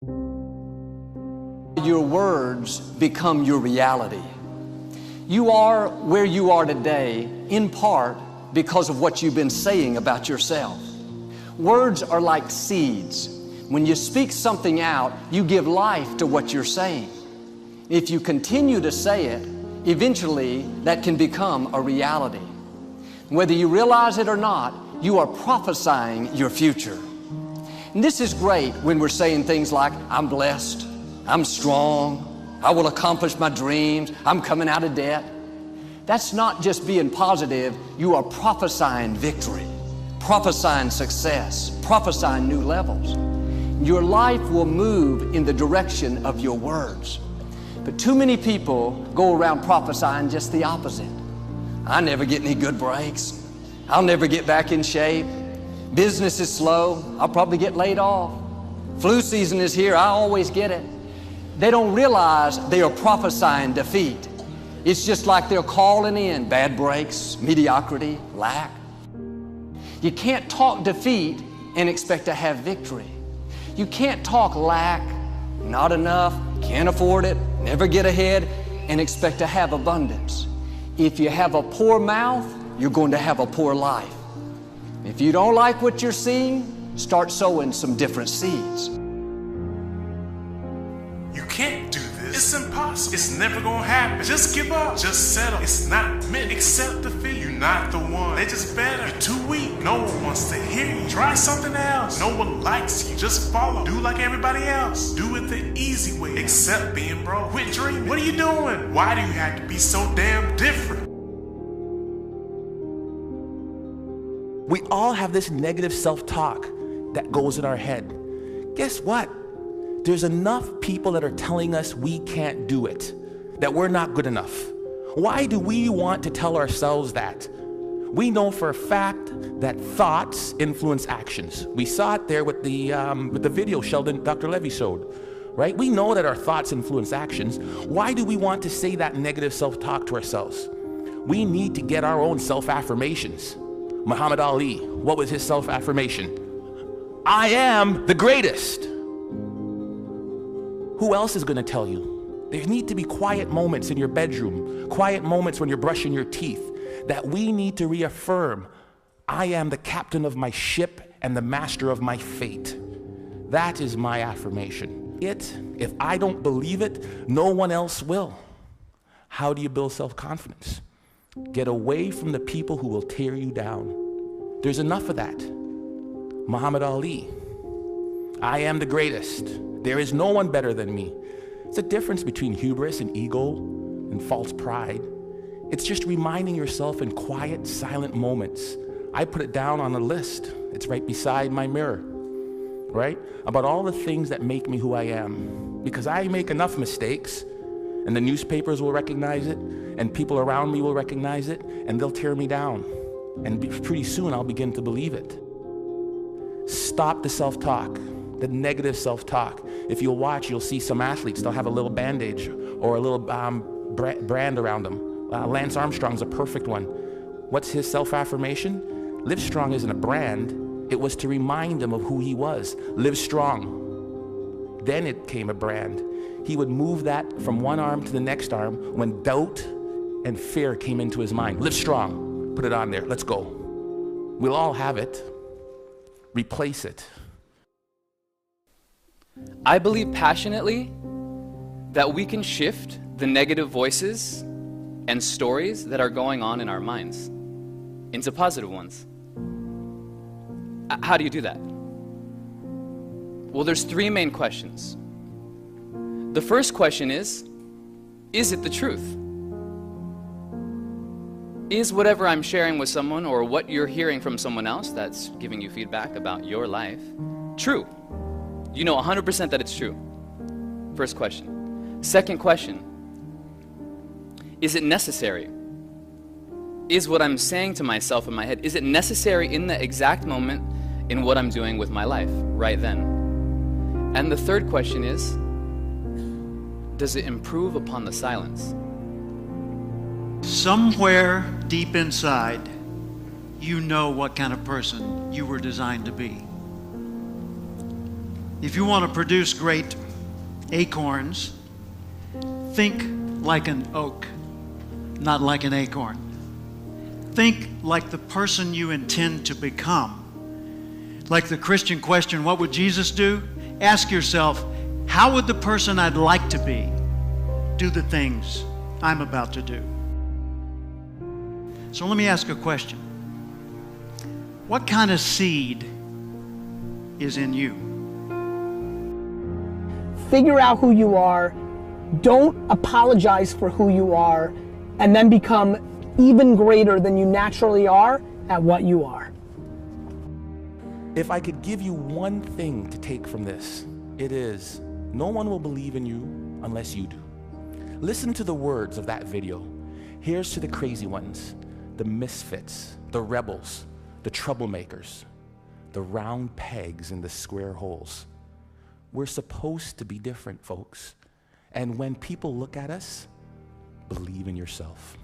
Your words become your reality. You are where you are today in part because of what you've been saying about yourself. Words are like seeds. When you speak something out, you give life to what you're saying. If you continue to say it, eventually that can become a reality. Whether you realize it or not, you are prophesying your future. And this is great when we're saying things like, I'm blessed, I'm strong, I will accomplish my dreams, I'm coming out of debt. That's not just being positive, you are prophesying victory, prophesying success, prophesying new levels. Your life will move in the direction of your words. But too many people go around prophesying just the opposite. I never get any good breaks. I'll never get back in shape. Business is slow. I'll probably get laid off. Flu season is here. I always get it. They don't realize they are prophesying defeat. It's just like they're calling in bad breaks, mediocrity, lack. You can't talk defeat and expect to have victory. You can't talk lack, not enough, can't afford it, never get ahead, and expect to have abundance. If you have a poor mouth, you're going to have a poor life. If you don't like what you're seeing, start sowing some different seeds. You can't do this. It's impossible. It's never gonna happen. Just give up. Just settle. It's not meant. Accept defeat. You're not the one. They're just better. You're too weak. No one wants to hear you. Try something else. No one likes you. Just follow. Do like everybody else. Do it the easy way. Accept being broke. Quit dreaming. What are you doing? Why do you have to be so damn different? We all have this negative self-talk that goes in our head. Guess what? There's enough people that are telling us we can't do it, that we're not good enough. Why do we want to tell ourselves that? We know for a fact that thoughts influence actions. We saw it there with the video Sheldon, Dr. Levy showed, right? We know that our thoughts influence actions. Why do we want to say that negative self-talk to ourselves? We need to get our own self-affirmations. Muhammad Ali, what was his self-affirmation? I am the greatest. Who else is going to tell you? There need to be quiet moments in your bedroom, quiet moments when you're brushing your teeth, that we need to reaffirm, I am the captain of my ship and the master of my fate. That is my affirmation. If I don't believe it, no one else will. How do you build self-confidence? Get away from the people who will tear you down. There's enough of that. Muhammad Ali, I am the greatest. There is no one better than me. It's a difference between hubris and ego and false pride. It's just reminding yourself in quiet, silent moments. I put it down on a list. It's right beside my mirror, right? About all the things that make me who I am. Because I make enough mistakes, and the newspapers will recognize it, and people around me will recognize it, and they'll tear me down. And pretty soon I'll begin to believe it. Stop the self-talk, the negative self-talk. If you'll watch, you'll see some athletes, they'll have a little bandage or a little brand around them. Lance Armstrong's a perfect one. What's his self-affirmation? Live Strong isn't a brand. It was to remind him of who he was. Live strong. Then it came a brand. He would move that from one arm to the next arm when doubt and fear came into his mind. Live strong. Put it on there. Let's go. We'll all have it. Replace it. I believe passionately that we can shift the negative voices and stories that are going on in our minds into positive ones. How do you do that? Well, there's three main questions. The first question is it the truth? Is whatever I'm sharing with someone or what you're hearing from someone else that's giving you feedback about your life true? You know 100% that it's true. First question. Second question. Is it necessary? Is what I'm saying to myself in my head, is it necessary in the exact moment in what I'm doing with my life right then? And the third question is, does it improve upon the silence? Somewhere deep inside, you know what kind of person you were designed to be. If you want to produce great acorns, think like an oak, not like an acorn. Think like the person you intend to become. Like the Christian question, what would Jesus do? Ask yourself, how would the person I'd like to be do the things I'm about to do? So let me ask a question. What kind of seed is in you? Figure out who you are, don't apologize for who you are, and then become even greater than you naturally are at what you are. If I could give you one thing to take from this, it is, no one will believe in you unless you do. Listen to the words of that video. Here's to the crazy ones, the misfits, the rebels, the troublemakers, the round pegs in the square holes. We're supposed to be different, folks. And when people look at us, believe in yourself.